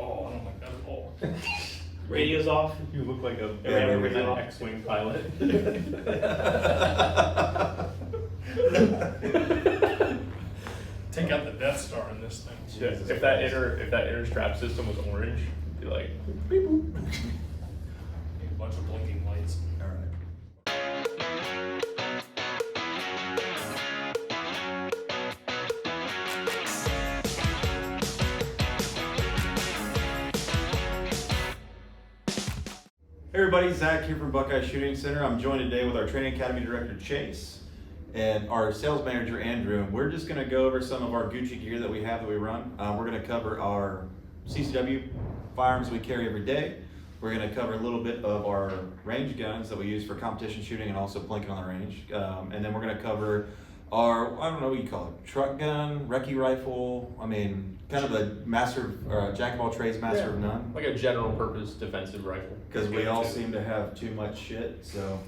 Oh, I don't like that at all. Radio's off. You look like a radio's an off. X-wing pilot. Take out the Death Star in this thing. Yeah, if that inner strap system was orange, it'd be like beep boop. A bunch of blinking lights. All right. Hey everybody, Zach here from Buckeye Shooting Center. I'm joined today with our Training Academy Director Chase and our Sales Manager Andrew. And we're just going to go over some of our Gucci gear that we have that we run. We're going to cover our CCW firearms we carry every day. We're going to cover a little bit of our range guns that we use for competition shooting and also plinking on the range. And then we're going to cover our, I don't know what you call it, truck gun, recce rifle. I mean, kind of a master, jack of all trades, master of none. Like a general purpose defensive rifle. Because we all seem to have too much shit, so.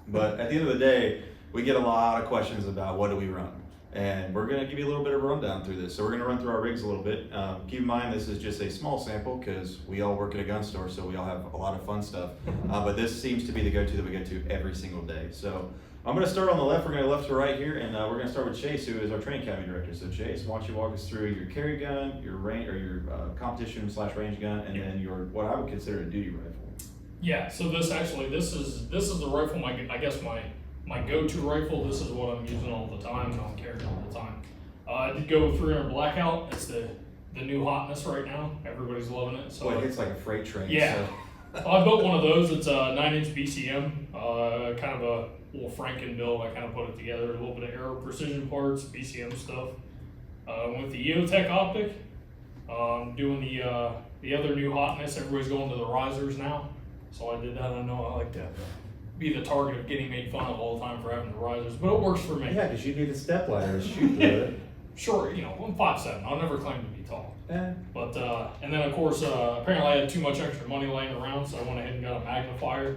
But at the end of the day, we get a lot of questions about what do we run. And we're gonna give you a little bit of a rundown through this. So we're gonna run through our rigs a little bit. Keep in mind, this is just a small sample because we all work at a gun store, so we all have a lot of fun stuff. But this seems to be the go-to that we go to every single day. So I'm gonna start on the left, we're gonna left to right here, and we're gonna start with Chase, who is our Training Academy Director. So Chase, why don't you walk us through your carry gun, your range, or your competition/range gun, and then your, what I would consider a duty rifle. Yeah, so this is the rifle, I guess my go-to rifle. This is what I'm using all the time and I'm carrying all the time. I did go 300 Blackout. It's the new hotness right now. Everybody's loving it. So Boy, it hits like a freight train. yeah. So. I built one of those. It's a 9-inch BCM, kind of a little Franken build. I kind of put it together, a little bit of aero precision parts, BCM stuff. With the EOTech optic, doing the other new hotness. Everybody's going to the risers now. So I did that. I know I like to be the target of getting made fun of all the time for having the risers, but it works for me. Yeah, because you need a step ladder to shoot through it. Sure, you know, I'm 5'7". I'll never claim to be tall. Yeah. But, and then of course, apparently I had too much extra money laying around, so I went ahead and got a magnifier.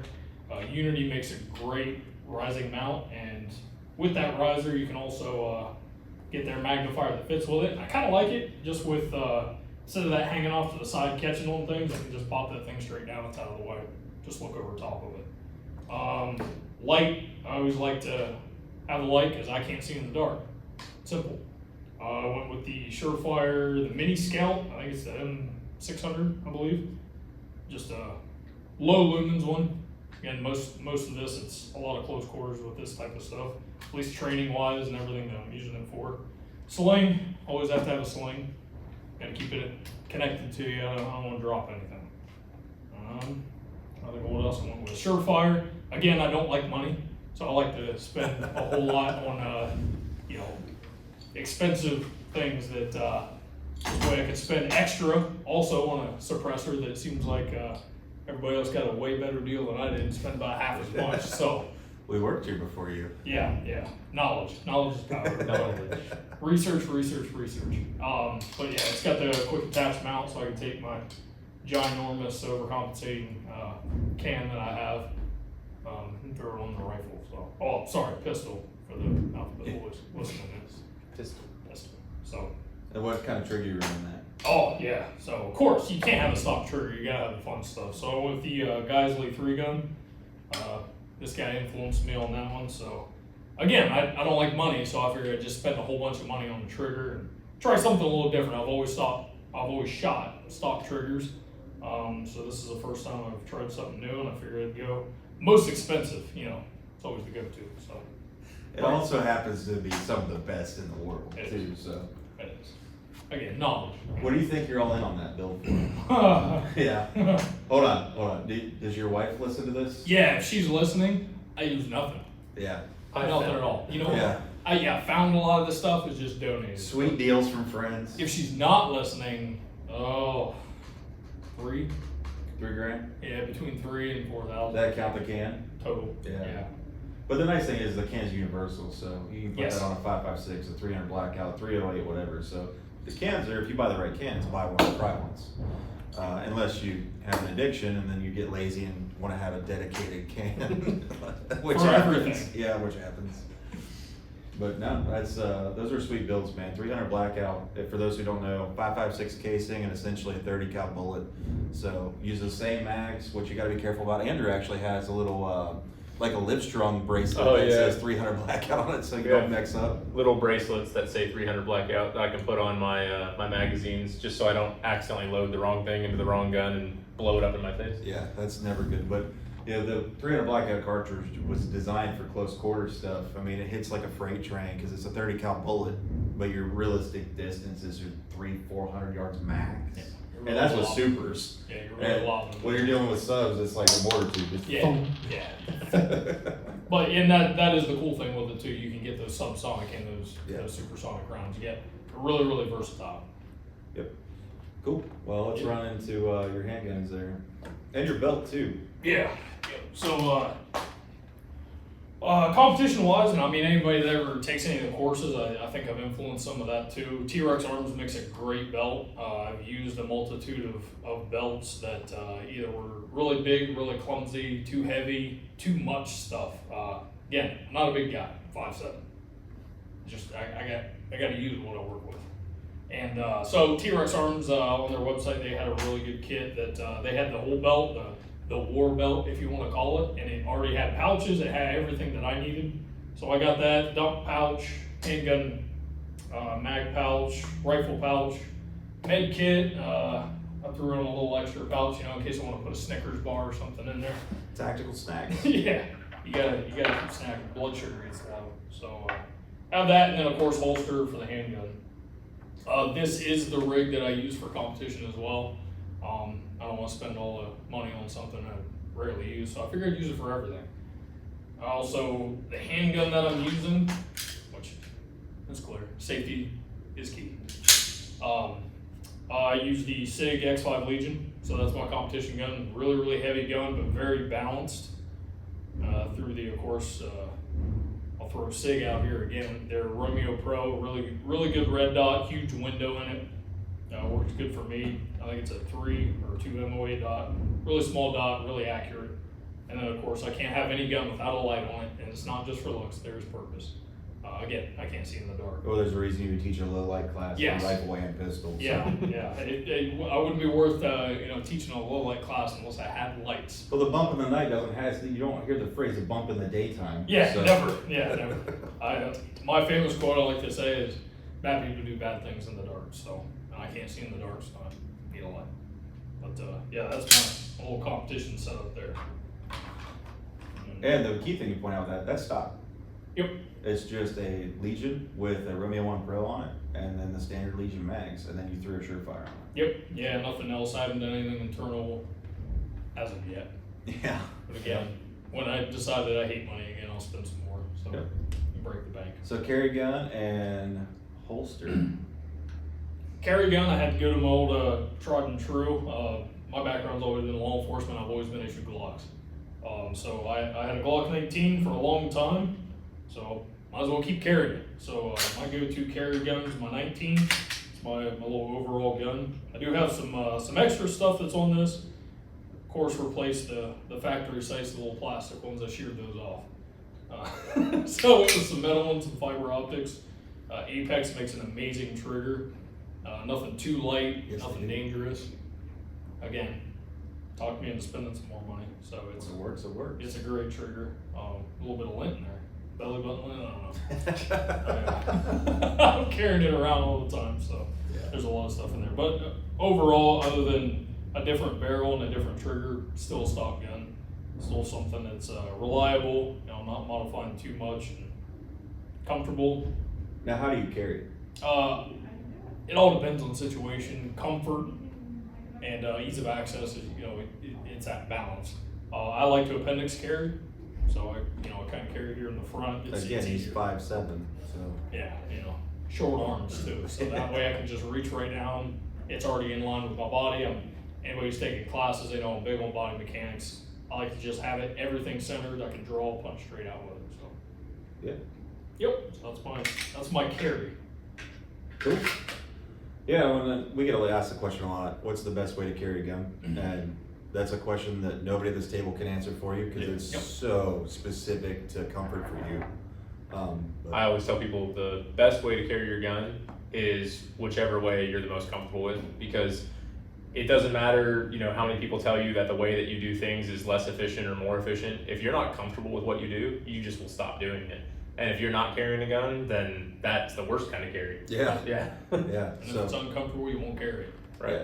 Unity makes a great rising mount, and with that riser, you can also get their magnifier that fits with it. I kind of like it, just with, instead of that hanging off to the side catching on things, I can just pop that thing straight down, it's out of the way. Just look over top of it. Light, I always like to have a light because I can't see in the dark. Simple. I went with the Surefire, the Mini Scout. I think it's the M600, I believe. Just a low lumens one. Again, most of this, it's a lot of close quarters with this type of stuff, at least training wise and everything that I'm using it for. Sling, always have to have a sling. Got to keep it connected to you. I don't want to drop anything. I think what else I went with Surefire. Again, I don't like money, so I like to spend a whole lot on you know, expensive things that this way I could spend extra also on a suppressor that seems like everybody else got a way better deal than I did and spend about half as much. So We worked here before you. yeah, knowledge is power. Knowledge. Research. But yeah, it's got the quick attach mount, so I can take my ginormous overcompensating can that I have and throw it on the rifle. So, pistol for the alphabet boys listening to this. Pistol. So. And what kind of trigger you running that? Oh yeah. So of course you can't have a stock trigger. You gotta have the fun stuff. So I went with the Geisley 3-gun. This guy influenced me on that one. So again, I don't like money, so I figured I'd just spend a whole bunch of money on the trigger and try something a little different. I've always shot stock triggers. So this is the first time I've tried something new, and I figured I'd go most expensive. You know, it's always the go-to. So It also happens to be some of the best in the world It too. is. So it is. Again, knowledge. what do you think you're all in on that build for? Yeah. Hold on. Does your wife listen to this? Yeah, if she's listening, I use nothing. Yeah. Nothing at all. You know, Yeah. I found a lot of this stuff is just donated. Sweet deals from friends. If she's not listening, $3. $3,000. Yeah, between 3 and 4,000. That count the can? total. Yeah. But the nice thing is the can's universal, so you can put Yes. that on a 5.56, a 300 blackout, 308, whatever. So the cans are, if you buy the right cans, buy one, try once. Unless you have an addiction and then you get lazy and want to have a dedicated can, which For happens. everything. Yeah, which happens. But no, that's those are sweet builds, man. 300 blackout. For those who don't know, 5.56 casing and essentially a 30 cal bullet. So use the same mags. What you got to be careful about. Andrew actually has a little like a Livestrong bracelet that says 300 blackout on it, so you don't mix up. Little bracelets that say 300 blackout that I can put on my my magazines, just so I don't accidentally load the wrong thing into the wrong gun and blow it up in my face. Yeah, that's never good. But yeah, the 300 blackout cartridge was designed for close quarter stuff. I mean, it hits like a freight train because it's a 30 cal bullet, but your realistic distances are 300-400 yards max. Yeah, and that's with supers. Yeah, you're really low. When you're dealing with subs, it's like a mortar tube. Just Yeah, yeah. But and that is the cool thing with it too. You can get those subsonic and those supersonic rounds. You get really, really versatile. Yep. Cool. Well, let's run into your handguns there. And your belt too. Yeah. So, competition-wise, and I mean, anybody that ever takes any of the courses, I think I've influenced some of that too. T-Rex Arms makes a great belt. I've used a multitude of belts that either were really big, really clumsy, too heavy, too much stuff. Again, I'm not a big guy, 5'7". Just I got to use what I work with. And so T-Rex Arms on their website, they had a really good kit that they had the whole belt, the war belt, if you want to call it, and it already had pouches. It had everything that I needed. So I got that dump pouch, handgun mag pouch, rifle pouch, med kit. I threw in a little extra pouch, in case I want to put a Snickers bar or something in there. Tactical snacks. Yeah, you gotta keep snacking. Blood sugar gets low. So have that, and then of course holster for the handgun. This is the rig that I use for competition as well. I don't want to spend all the money on something I rarely use, so I figured I'd use it for everything. Also, the handgun that I'm using, which is clear, safety is key. I use the SIG X5 Legion, so that's my competition gun. Really, really heavy gun, but very balanced. Through the, of course, I'll throw SIG out here again. They're Romeo Pro, really, really good red dot, huge window in it. Works good for me. I think it's a 3 or 2 MOA dot. Really small dot, really accurate. And then of course I can't have any gun without a light on it, and it's not just for looks, there's purpose. Again, I can't see in the dark. Well, there's a reason you teach a low light class on rifle and pistol. Yeah, so. yeah. I wouldn't be worth teaching a low light class unless I had lights. Well, the bump in the night doesn't have. You don't hear the phrase "a bump in the daytime." Yeah, so. never. Yeah, never. My famous quote I like to say is, "Bad people do bad things in the dark." So I can't see in the dark, so I need a light. But yeah, that's my whole competition setup there. And the key thing you point out that's stock. Yep. It's just a Legion with a Romeo 1 Pro on it, and then the standard Legion mags, and then you threw a Surefire on it. Yep. Yeah, nothing else. I haven't done anything internal as of yet. Yeah. But again, when I decide that I hate money again, I'll spend some more. So you break the bank. So carry gun and holster. Carry gun, I had to go to my old tried and true. My background's always been law enforcement. I've always been issued Glocks. So I had a Glock 19 for a long time. So might as well keep carrying it. So my go-to carry gun is my 19. It's my little overall gun. I do have some extra stuff that's on this. Of course, replace the factory size, the little plastic ones. I sheared those off. So it was some metal and some fiber optics. Apex makes an amazing trigger. Nothing too light, nothing dangerous. Again, talk me into spending some more money. So It works. it's a great trigger. A little bit of lint in there. Belly button lint, I don't know. I'm carrying it around all the time, so there's a lot of stuff in there. But overall, other than a different barrel and a different trigger, still a stock gun. Still something that's reliable, not modifying too much, and comfortable. Now, how do you carry it? It all depends on the situation, comfort, and ease of access. It's at balance. I like to appendix carry, so I kind of carry here in the front. Again, he's 5'7", so yeah, short arms too. So that way I can just reach right down. It's already in line with my body. Anybody who's taking classes, they know I'm big on body mechanics. I like to just have everything centered. I can draw, punch straight out with it. So yeah. Yep. So that's my carry. Cool. Yeah, we get asked the question a lot. What's the best way to carry a gun? And that's a question that nobody at this table can answer for you because it's so specific to comfort for you. But I always tell people the best way to carry your gun is whichever way you're the most comfortable with, because it doesn't matter, how many people tell you that the way that you do things is less efficient or more efficient. If you're not comfortable with what you do, you just will stop doing it. And if you're not carrying a gun, then that's the worst kind of carry. yeah, Yeah. yeah. And if it's uncomfortable, you won't carry it. Right. Yeah.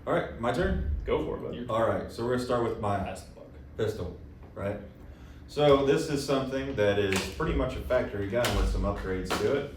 All right, my turn. Go for it, buddy. All right, so we're gonna start with my Pass the buck. pistol, right? So this is something that is pretty much a factory gun with some upgrades to it.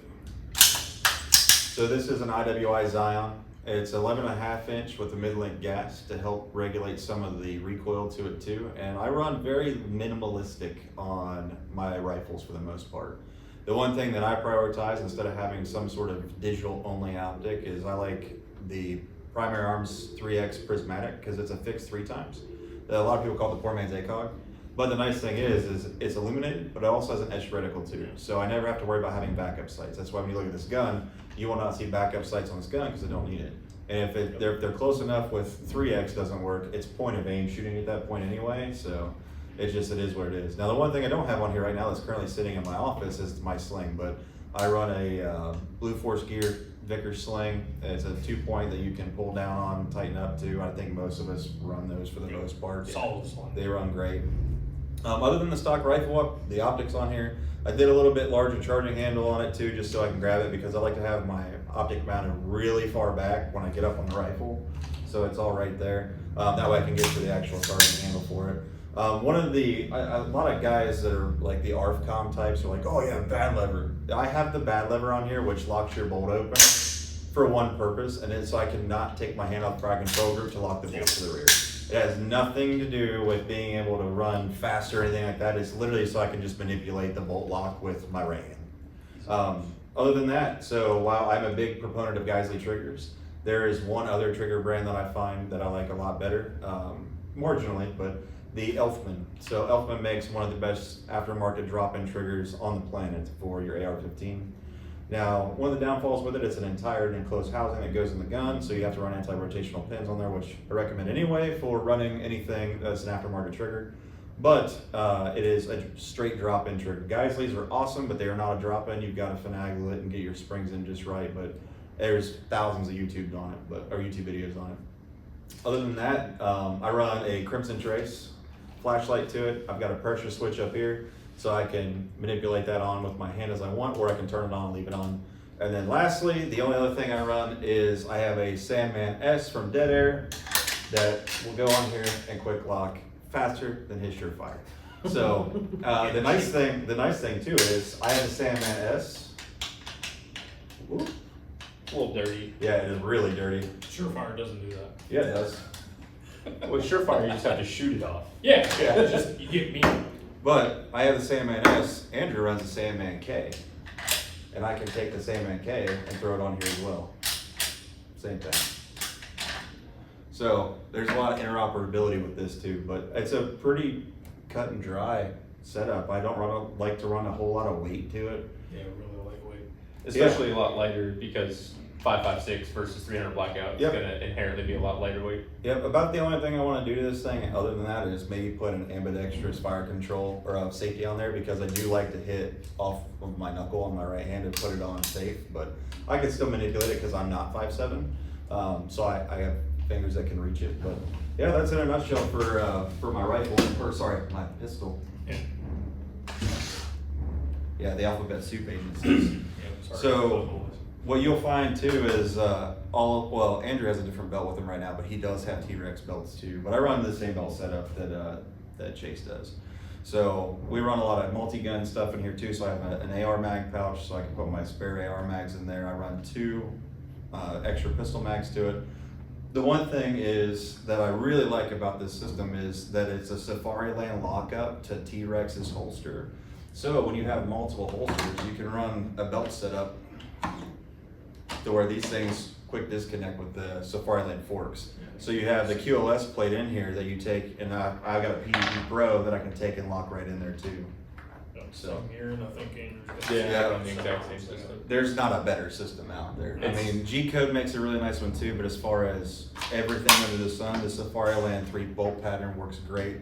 So this is an IWI Zion. It's 11.5 inch with a mid-length gas to help regulate some of the recoil to it too. And I run very minimalistic on my rifles for the most part. The one thing that I prioritize instead of having some sort of digital only optic is I like the Primary Arms 3X prismatic because it's a fixed 3 times. A lot of people call it the poor man's ACOG. But the nice thing is it's illuminated, but it also has an etched reticle too. So I never have to worry about having backup sights. That's why when you look at this gun, you will not see backup sights on this gun because I don't need it. And if they're close enough with 3X doesn't work, it's point of aim shooting at that point anyway. So it is what it is. Now the one thing I don't have on here right now that's currently sitting in my office is my sling, but I run a Blue Force Gear Vickers sling. It's a 2-point that you can pull down on and tighten up to. I think most of us run those for the most part. Solid sling. They run great. Other than the stock rifle, the optics on here, I did a little bit larger charging handle on it too, just so I can grab it because I like to have my optic mounted really far back when I get up on the rifle. So it's all right there. That way I can get to the actual charging handle for it. A lot of guys that are like the ARFCOM types are like, oh yeah, bad lever. I have the bad lever on here, which locks your bolt open for one purpose, and it's so I cannot take my hand off the frag control group to lock the bolt to the rear. It has nothing to do with being able to run faster or anything like that. It's literally so I can just manipulate the bolt lock with my right hand. Other than that, so while I'm a big proponent of Geisley triggers, there is one other trigger brand that I find that I like a lot better, marginally, but the Elfman. So Elfman makes one of the best aftermarket drop-in triggers on the planet for your AR-15. Now, one of the downfalls with it, it's an entire enclosed housing that goes in the gun, so you have to run anti-rotational pins on there, which I recommend anyway for running anything that's an aftermarket trigger. But it is a straight drop-in trigger. Geisleys are awesome, but they are not a drop-in. You've got to finagle it and get your springs in just right, but there's thousands of YouTube on it, or YouTube videos on it. Other than that, I run a Crimson Trace flashlight to it. I've got a pressure switch up here, so I can manipulate that on with my hand as I want, or I can turn it on and leave it on. And then lastly, the only other thing I run is I have a Sandman S from Dead Air that will go on here and quick lock faster than his Surefire. So the nice thing too is I have a Sandman S. Ooh. A little dirty. Yeah, it is really dirty. Surefire doesn't do that. Yeah, it does. With Surefire, you just have to shoot it off. Yeah, it's just, you get me. But I have the Sandman S, Andrew runs the Sandman K. And I can take the Sandman K and throw it on here as well. Same thing. So there's a lot of interoperability with this too, but it's a pretty cut and dry setup. I don't like to run a whole lot of weight to it. Yeah, really lightweight. Especially a lot lighter because 5.56 versus 300 blackout is Yep. going to inherently be a lot lighter weight. Yep, about the only thing I want to do to this thing other than that is maybe put an ambidextrous fire control or safety on there because I do like to hit off of my knuckle on my right hand and put it on safe, but I can still manipulate it because I'm not 5'7", so I have fingers that can reach it. But yeah, that's in a nutshell for my rifle, or sorry, my pistol. Yeah. Yeah, the alphabet soup agencies. Yeah, sorry. So what you'll find too is Andrew has a different belt with him right now, but he does have T-Rex belts too. But I run the same belt setup that Chase does. So we run a lot of multi-gun stuff in here too. So I have an AR mag pouch, so I can put my spare AR mags in there. I run 2 extra pistol mags to it. The one thing is that I really like about this system is that it's a Safariland lockup to T-Rex's holster. So when you have multiple holsters, you can run a belt setup to where these things quick disconnect with the Safariland forks. So you have the QLS plate in here that you take, and I've got a PDP Pro that I can take and lock right in there too. So here, and I think Andrew's got Yeah, Yeah. I run the exact same system. There's not a better system out there. I It's- mean, G-Code makes a really nice one too, but as far as everything under the sun, the Safariland 3 bolt pattern works great.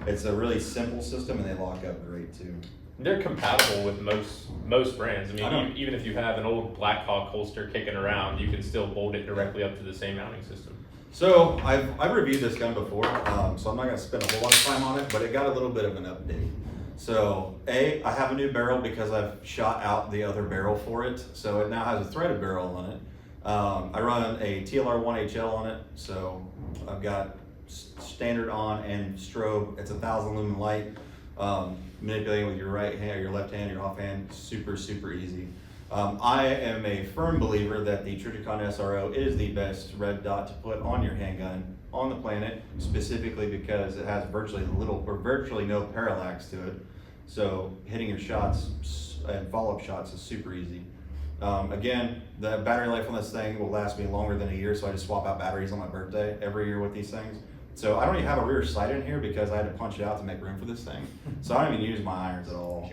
It's a really simple system and they lock up great too. They're compatible with most brands. I I know. mean, even if you have an old Blackhawk holster kicking around, you can still bolt it directly up to the same mounting system. So I've reviewed this gun before, so I'm not gonna spend a whole lot of time on it, but it got a little bit of an update. So I have a new barrel because I've shot out the other barrel for it, so it now has a threaded barrel on it. I run a TLR 1HL on it, so I've got standard on and strobe. It's 1,000 lumen light. Manipulating with your right hand or your left hand, your offhand, super easy. I am a firm believer that the Trijicon SRO is the best red dot to put on your handgun on the planet, specifically because it has virtually no parallax to it. So hitting your shots and follow-up shots is super easy. Again, the battery life on this thing will last me longer than a year, so I just swap out batteries on my birthday every year with these things. So I don't even have a rear sight in here because I had to punch it out to make room for this thing. So I don't even use my irons at all.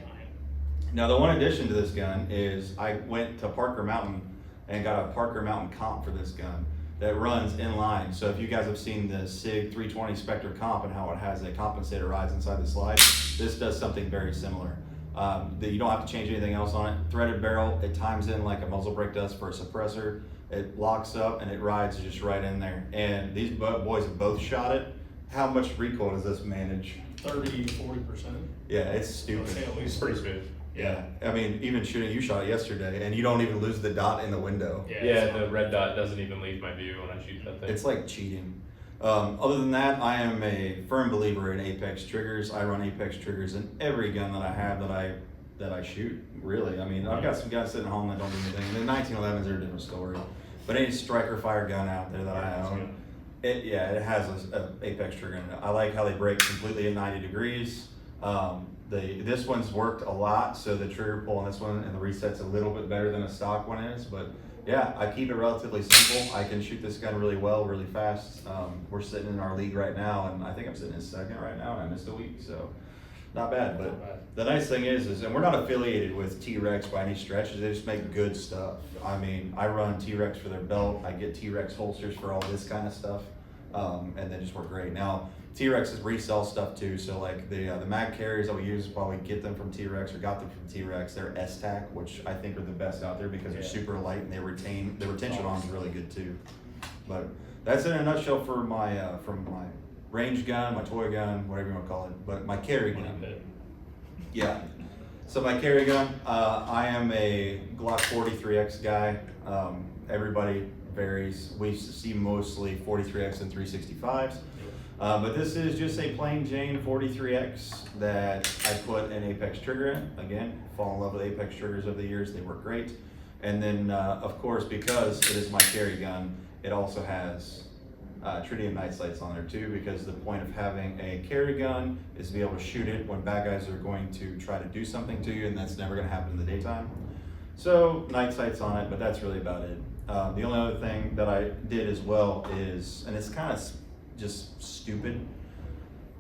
Now the one addition to this gun is I went to Parker Mountain and got a Parker Mountain comp for this gun that runs in line. So if you guys have seen the SIG 320 Spectre comp and how it has a compensator rides inside the slide, this does something very similar. That you don't have to change anything else on it. Threaded barrel, it times in like a muzzle brake does for a suppressor. It locks up and it rides just right in there. And these boys have both shot it. How much recoil does this manage? 30 to 40%. Yeah, it's stupid. I'd say at least It's pretty smooth. Yeah, I mean, even shooting, you shot yesterday, and you don't even lose the dot in the window. Yeah, the red dot doesn't even leave my view when I shoot that thing. It's like cheating. Other than that, I am a firm believer in Apex triggers. I run Apex triggers in every gun that I have that I shoot. Really, I mean, I've got some guys sitting at home that don't do anything. The 1911s are a different story. But any striker fire gun out there that I own, it has a Apex trigger in it. I like how they break completely at 90 degrees. This one's worked a lot, so the trigger pull on this one and the reset's a little bit better than a stock one is, but yeah, I keep it relatively simple. I can shoot this gun really well, really fast. We're sitting in our league right now, and I think I'm sitting in second right now, and I missed a week, so not bad. But the nice thing is, and we're not affiliated with T-Rex by any stretch, they just make good stuff. I mean, I run T-Rex for their belt, I get T-Rex holsters for all this kind of stuff, and they just work great. Now, T-Rexes resell stuff too, so like the mag carriers that we use while we get them from T-Rex or got them from T-Rex, they're S-Tac, which I think are the best out there because they're super light and the retention on is really good too. But that's in a nutshell for my range gun, my toy gun, whatever you want to call it, but my carry gun. Yeah. So my carry gun, I am a Glock 43X guy. Everybody varies. We see mostly 43X and 365s. But this is just a plain Jane 43X that I put an Apex trigger in. Again, fall in love with Apex triggers over the years. They work great. And then, of course, because it is my carry gun, it also has tritium night sights on there too, because the point of having a carry gun is to be able to shoot it when bad guys are going to try to do something to you, and that's never going to happen in the daytime. So night sights on it, but that's really about it. The only other thing that I did as well is, and it's kind of just stupid,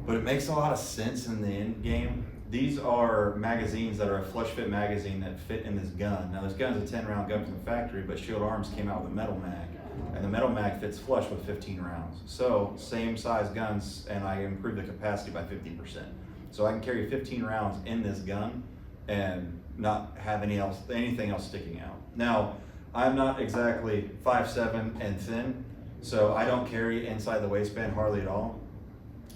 but it makes a lot of sense in the end game. These are magazines that are a flush fit magazine that fit in this gun. Now this gun's a 10-round gun from the factory, but Shield Arms came out with a metal mag, and the metal mag fits flush with 15 rounds. So same size guns, and I improved the capacity by 50%. So I can carry 15 rounds in this gun and not have anything else sticking out. Now, I'm not exactly 5'7" and thin, so I don't carry inside the waistband hardly at all.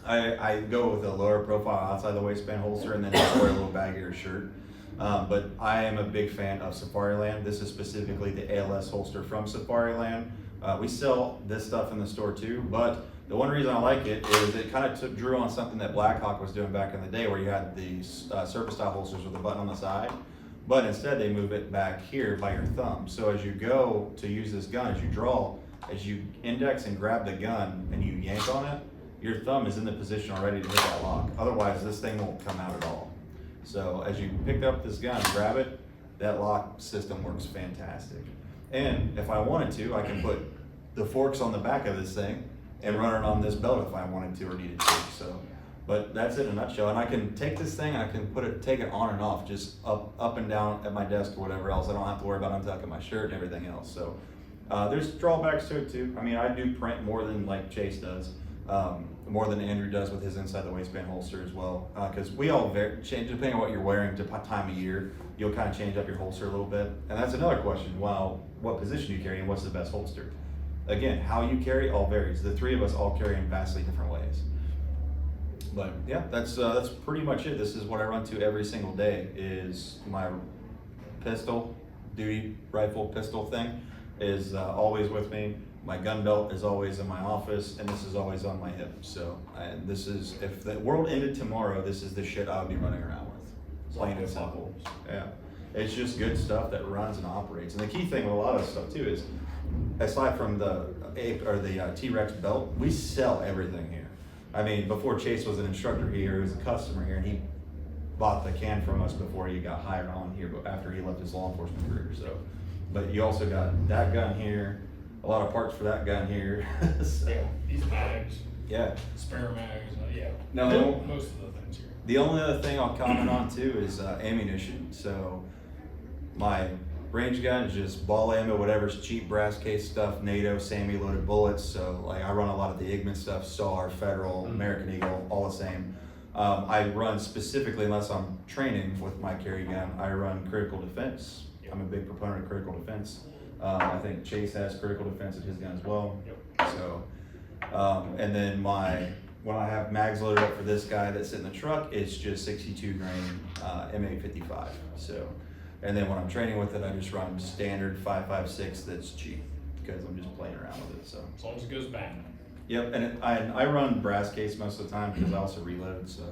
I go with a lower profile outside the waistband holster and then just wear a little baggier shirt. But I am a big fan of Safariland. This is specifically the ALS holster from Safariland. We sell this stuff in the store too, but the one reason I like it is it kind of drew on something that Blackhawk was doing back in the day, where you had these surface style holsters with a button on the side, but instead they move it back here by your thumb. So as you go to use this gun, as you draw, as you index and grab the gun and you yank on it, your thumb is in the position already to hit that lock. Otherwise, this thing won't come out at all. So as you pick up this gun, grab it, that lock system works fantastic. And if I wanted to, I can put the forks on the back of this thing and run it on this belt if I wanted to or needed to. So, but that's it in a nutshell. And I can take this thing and I can take it on and off, just up and down at my desk or whatever else. I don't have to worry about untucking my shirt and everything else. So there's drawbacks to it too. I mean, I do print more than like Chase does. more than Andrew does with his inside the waistband holster as well. Because we all change, depending on what you're wearing to time of year, you'll kind of change up your holster a little bit. And that's another question. Well, what position you carry and what's the best holster? Again, how you carry all varies. The three of us all carry in vastly different ways. But yeah, that's pretty much it. This is what I run to every single day, is my pistol, duty rifle pistol thing is always with me. My gun belt is always in my office, and this is always on my hip. So, and this is, if the world ended tomorrow, this is the shit I would be running around with. Plain and simple. Yeah. It's just good stuff that runs and operates. And the key thing with a lot of stuff too is, aside from the T-Rex belt, we sell everything here. I mean, before Chase was an instructor here, he was a customer here, and he bought the can from us before he got hired on here, but after he left his law enforcement career. So, but you also got that gun here, a lot of parts for that gun here. So, Yeah, these mags, yeah. spare mags, yeah. No. Most of the things here. The only other thing I'll comment on too is ammunition. So my range gun is just ball ammo, whatever's cheap brass case stuff, NATO, SAMI loaded bullets. So like I run a lot of the Igman stuff, SAR, Federal, American Eagle, all the same. I run specifically, unless I'm training with my carry gun, I run critical defense. I'm a big proponent of critical defense. I think Chase has critical defense at his gun as well. Yep. So, and then when I have mags loaded up for this guy that's in the truck, it's just 62 grain M855. So, and then when I'm training with it, I just run standard 5.56 that's cheap because I'm just playing around with it. So As long as it goes bang. yep, and I run brass case most of the time because I also reload. So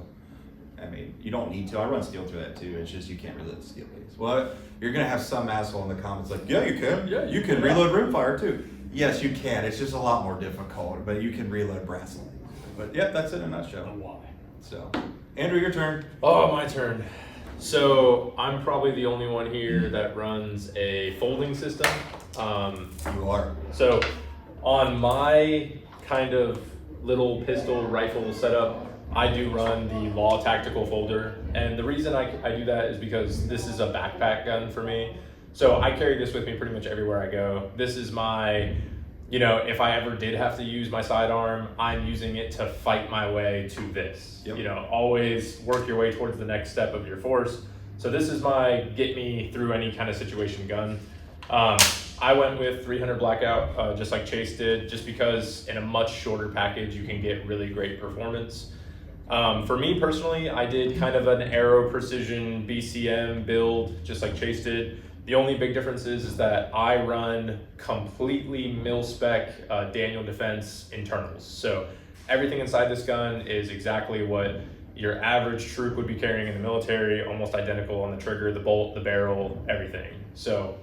I mean, you don't need to. I run steel through that too. It's just you can't reload the steel case. Well, you're gonna have some asshole in the comments like, yeah, you can. Yeah, you can reload rimfire too. Yes, you can. It's just a lot more difficult, but you can reload brass lines. But yeah, that's it in a nutshell. Why? So, Andrew, your turn. Oh, my turn. So I'm probably the only one here that runs a folding system. You are. So on my kind of little pistol rifle setup, I do run the Law Tactical Folder. And the reason I do that is because this is a backpack gun for me. So I carry this with me pretty much everywhere I go. This is my, you know, if I ever did have to use my sidearm, I'm using it to fight my way to this. Yep. You know, always work your way towards the next step of your force. So this is my get me through any kind of situation gun. I went with 300 Blackout, just like Chase did, just because in a much shorter package, you can get really great performance. For me personally, I did kind of an Aero Precision BCM build, just like Chase did. The only big difference is that I run completely mil-spec Daniel Defense internals. So everything inside this gun is exactly what your average troop would be carrying in the military, almost identical on the trigger, the bolt, the barrel, everything. So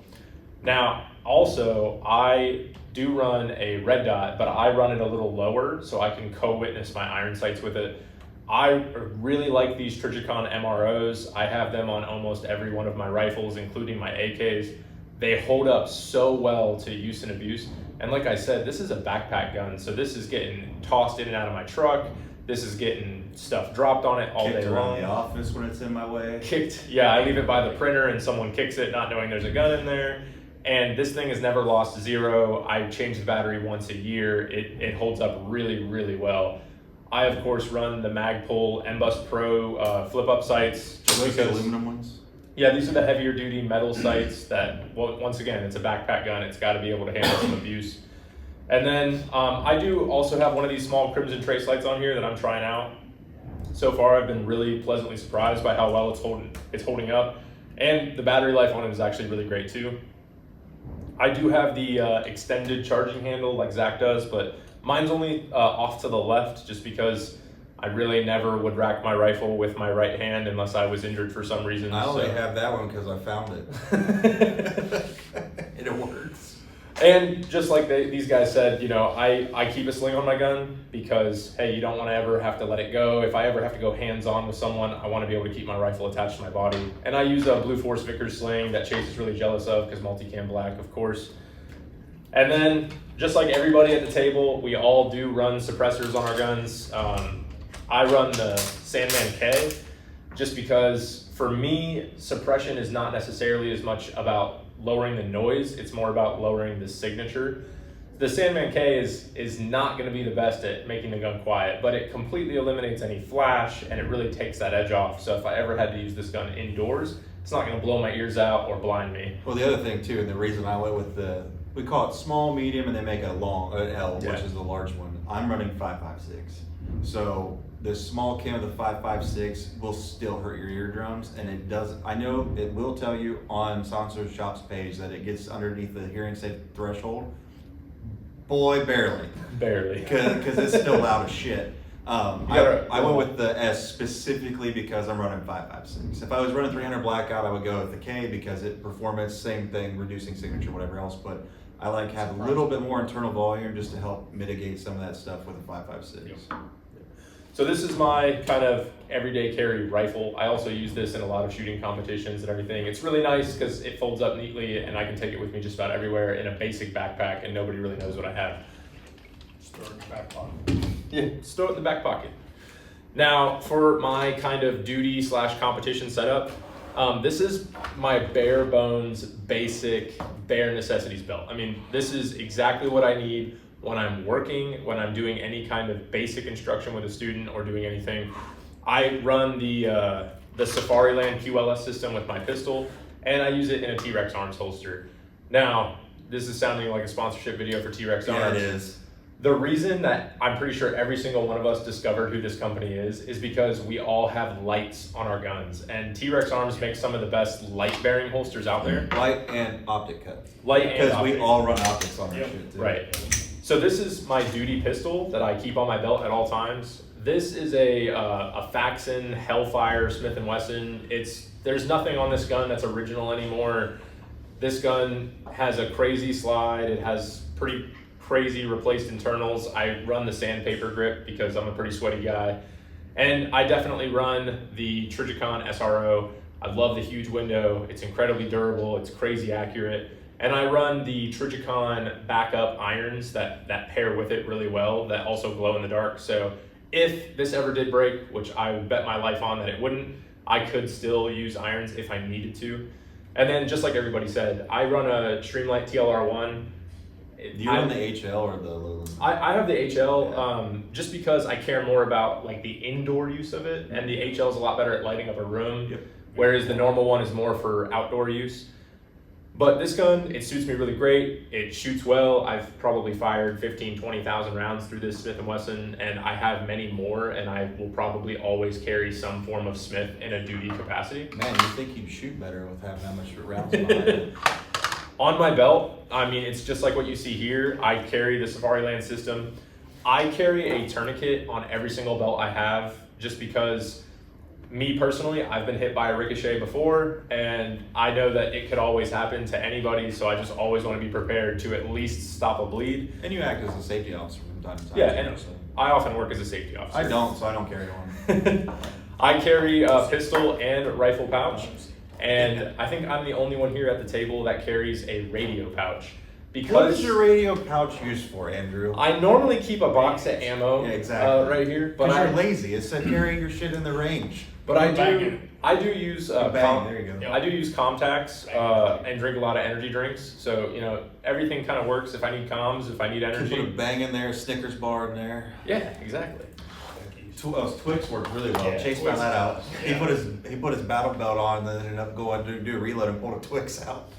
now also I do run a red dot, but I run it a little lower so I can co-witness my iron sights with it. I really like these Trigicon MROs. I have them on almost every one of my rifles, including my AKs. They hold up so well to use and abuse. And like I said, this is a backpack gun, so this is getting tossed in and out of my truck. This is getting stuff dropped on it all Kicked day around long. the office when it's in my way. Kicked, yeah, I leave it by the printer and someone kicks it not knowing there's a gun in there. And this thing has never lost zero. I change the battery once a year. It holds up really, really well. I, of course, run the Magpul MBus Pro flip-up sights. Are those the aluminum ones? Yeah, these are the heavier duty metal sights that, well, once again, it's a backpack gun. It's got to be able to handle some abuse. And then I do also have one of these small Crimson Trace lights on here that I'm trying out. So far, I've been really pleasantly surprised by how well it's holding up. And the battery life on it is actually really great too. I do have the extended charging handle like Zack does, but mine's only off to the left just because I really never would rack my rifle with my right hand unless I was injured for some reason. I only have that one because I found it. And it works. And just like these guys said, you know, I keep a sling on my gun because, hey, you don't want to ever have to let it go. If I ever have to go hands-on with someone, I want to be able to keep my rifle attached to my body. And I use a Blue Force Vickers sling that Chase is really jealous of because multicam black, of course. And then, just like everybody at the table, we all do run suppressors on our guns. I run the Sandman K just because, for me, suppression is not necessarily as much about lowering the noise, it's more about lowering the signature. The Sandman K is not going to be the best at making the gun quiet, but it completely eliminates any flash, and it really takes that edge off. So if I ever had to use this gun indoors, it's not going to blow my ears out or blind me. Well, the other thing too, and the reason I went with we call it small, medium, and they make a long L, Yeah. which is the large one. I'm running 5.56, so the small cam of the 5.56 will still hurt your eardrums, and it does. I know it will tell you on Silencer Shop's page that it gets underneath the hearing safe threshold. Boy, barely. Barely. Because it's still loud as shit. I went with the S specifically because I'm running 5.56. If I was running 300 blackout, I would go with the K because it performance, same thing, reducing signature, whatever else. But I like have a little bit more internal volume just to help mitigate some of that stuff with a 5.56. Yep. So this is my kind of everyday carry rifle. I also use this in a lot of shooting competitions and everything. It's really nice because it folds up neatly and I can take it with me just about everywhere in a basic backpack and nobody really knows what I have. Just throw it in your back pocket. Yeah, just throw it in the back pocket. Now for my kind of duty / competition setup, this is my bare bones, basic, bare necessities belt. I mean, this is exactly what I need when I'm working, when I'm doing any kind of basic instruction with a student or doing anything. I run the Safariland QLS system with my pistol, and I use it in a T-Rex arms holster. Now, this is sounding like a sponsorship video for T-Rex arms. Yeah, it is. The reason that I'm pretty sure every single one of us discovered who this company is because we all have lights on our guns. And T-Rex Arms makes some of the best light-bearing holsters out there. Light and optic cut. Light and Because optic. we all run optics on our Yep. shit too. Right. So this is my duty pistol that I keep on my belt at all times. This is a Faxon Hellfire Smith & Wesson. There's nothing on this gun that's original anymore. This gun has a crazy slide. It has pretty crazy replaced internals. I run the sandpaper grip because I'm a pretty sweaty guy. And I definitely run the Trijicon SRO. I love the huge window. It's incredibly durable. It's crazy accurate. And I run the Trijicon backup irons that pair with it really well, that also glow in the dark. So if this ever did break, which I would bet my life on that it wouldn't, I could still use irons if I needed to. And then just like everybody said, I run a Streamlight TLR1. Do you run the HL or the Lowland? I have the HL Yeah. just because I care more about like the indoor use of it, and the HL is a lot better at lighting up a room, Yep. whereas the normal one is more for outdoor use. But this gun, it suits me really great. It shoots well. I've probably fired 15, 20,000 rounds through this Smith & Wesson, and I have many more, and I will probably always carry some form of Smith in a duty capacity. Man, you think you'd shoot better with having that much rounds behind it. On my belt, I mean, it's just like what you see here. I carry the Safariland system. I carry a tourniquet on every single belt I have just because me personally, I've been hit by a ricochet before, and I know that it could always happen to anybody, so I just always want to be prepared to at least stop a bleed. And you act as a safety officer from time to time. Yeah, too, and so. I often work as a safety officer. I don't, so I don't carry one. I carry a pistol and rifle pouch, and I think I'm the only one here at the table that carries a radio pouch. Because What is your radio pouch used for, Andrew? I normally keep a box of ammo Yeah, exactly. right here, but Because you're lazy. It said carry your shit in the range. But I Bang do. it. I do use Bang, there you go. Yep. I do use Comtacs and drink a lot of energy drinks. So you know everything kind of works. If I need comms, if I need You put a energy. bang in there, a Snickers bar in there. Yeah, exactly. Twix worked really well. Yeah, Chase Twix found that out. does, He yeah. put his battle belt on, and then ended up going to do a reload and pulled a Twix out.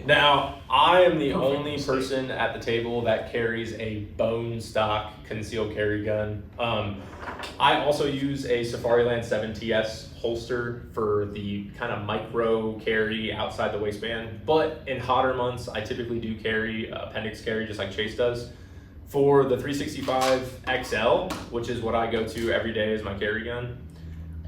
Now I am the only person at the table that carries a bone stock concealed carry gun. I also use a Safariland 7TS holster for the kind of micro carry outside the waistband. But in hotter months, I typically do carry appendix carry just like Chase does. For the 365 XL, which is what I go to every day as my carry gun,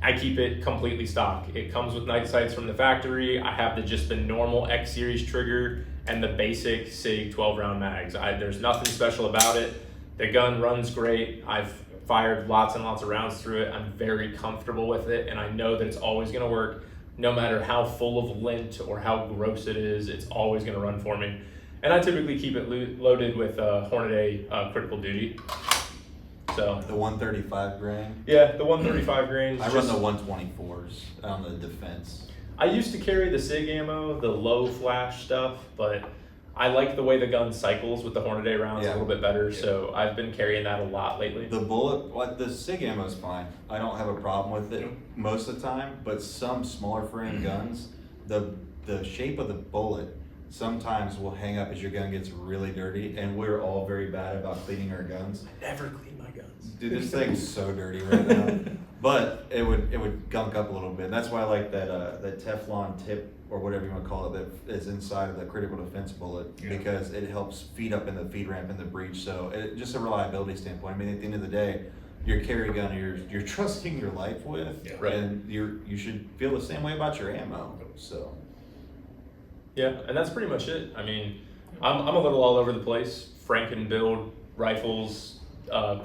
I keep it completely stock. It comes with night sights from the factory. I have just the normal X series trigger and the basic SIG 12 round mags. There's nothing special about it. The gun runs great. I've fired lots and lots of rounds through it. I'm very comfortable with it, and I know that it's always gonna work. No matter how full of lint or how gross it is, it's always gonna run for me. And I typically keep it loaded with Hornady critical duty. So The 135 grain. yeah, the 135 grains. I run the 124s on the defense. I used to carry the SIG ammo, the low flash stuff, but I like the way the gun cycles with the Hornady rounds Yeah. a little bit better, Yeah. so I've been carrying that a lot lately. The bullet, what the SIG ammo is fine. I don't have a problem with it Nope. most of the time, but some smaller frame guns, the shape of the bullet sometimes will hang up as your gun gets really dirty, and we're all very bad about cleaning our guns. I never clean my guns. Dude, this thing's so dirty right now. But it would gunk up a little bit. And that's why I like that Teflon tip or whatever you want to call it that is inside of the critical defense bullet, Yeah. because it helps feed up in the feed ramp in the breech. So just a reliability standpoint. I mean, at the end of the day, your carry gun you're trusting your life with, Yeah. Right. and you should feel the same way about your ammo. So Yeah, and that's pretty much it. I mean, I'm a little all over the place. Franken build rifles,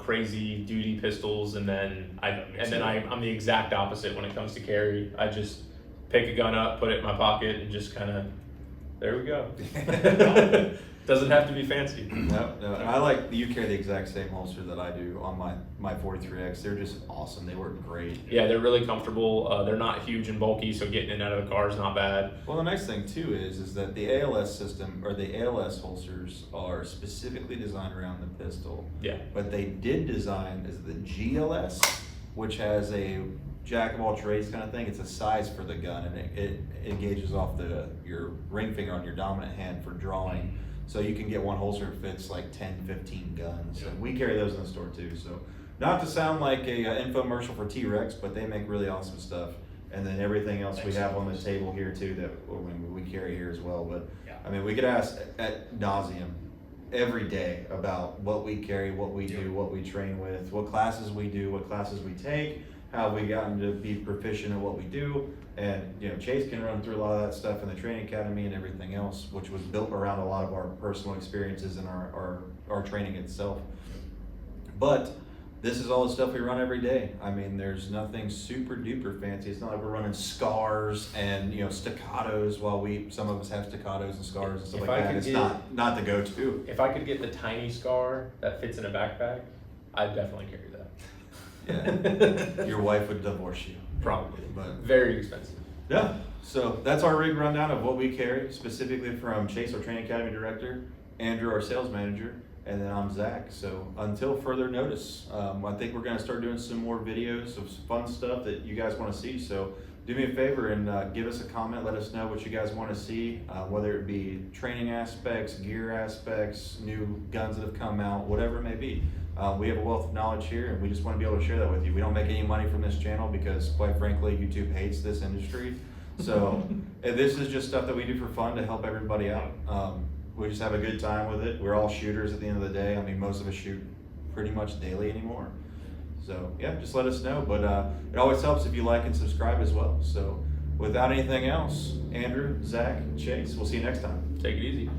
crazy duty pistols, and then I'm the exact opposite when it comes to carry. I just pick a gun up, put it in my pocket, and just kind of, there we go. Doesn't have to be fancy. no, I like you carry the exact same holster that I do on my 43X. They're just awesome. They work great. Yeah, they're really comfortable. They're not huge and bulky, so getting in and out of the car is not bad. Well, the next thing too is that the ALS system or the ALS holsters are specifically designed around the pistol. Yeah. But they did design is the GLS, which has a jack of all trades kind of thing. It's a size for the gun, and it engages off your ring finger on your dominant hand for drawing. So you can get one holster that fits like 10, 15 guns. Yeah. And we carry those in the store too. So not to sound like a infomercial for T-Rex, but they make really awesome stuff. And then everything else we have on the table here too that we carry here as well. But Yeah. I mean, we could ask at nauseum every day about what we carry, what we do, what we train with, what classes we do, what classes we take, how we gotten to be proficient at what we do. And Chase can run through a lot of that stuff in the training academy and everything else, which was built around a lot of our personal experiences and our training itself. But this is all the stuff we run every day. I mean, there's nothing super duper fancy. It's not like we're running scars and staccatos while some of us have staccatos and scars and stuff If like I that. could It's get- not the go-to. If I could get the tiny scar that fits in a backpack, I'd definitely carry that. Yeah, your wife would divorce you. Probably. But Very expensive. yeah, so that's our rig rundown of what we carry, specifically from Chase, our training academy director, Andrew, our sales manager, and then I'm Zach. So until further notice, I think we're going to start doing some more videos of some fun stuff that you guys want to see. So do me a favor and give us a comment. Let us know what you guys want to see, whether it be training aspects, gear aspects, new guns that have come out, whatever it may be. We have a wealth of knowledge here, and we just want to be able to share that with you. We don't make any money from this channel because, quite frankly, YouTube hates this industry. So this is just stuff that we do for fun to help everybody out. We just have a good time with it. We're all shooters at the end of the day. I mean, most of us shoot pretty much daily anymore. So yeah, just let us know. But it always helps if you like and subscribe as well. So without anything else, Andrew, Zach, Chase, we'll see you next time. Take it easy.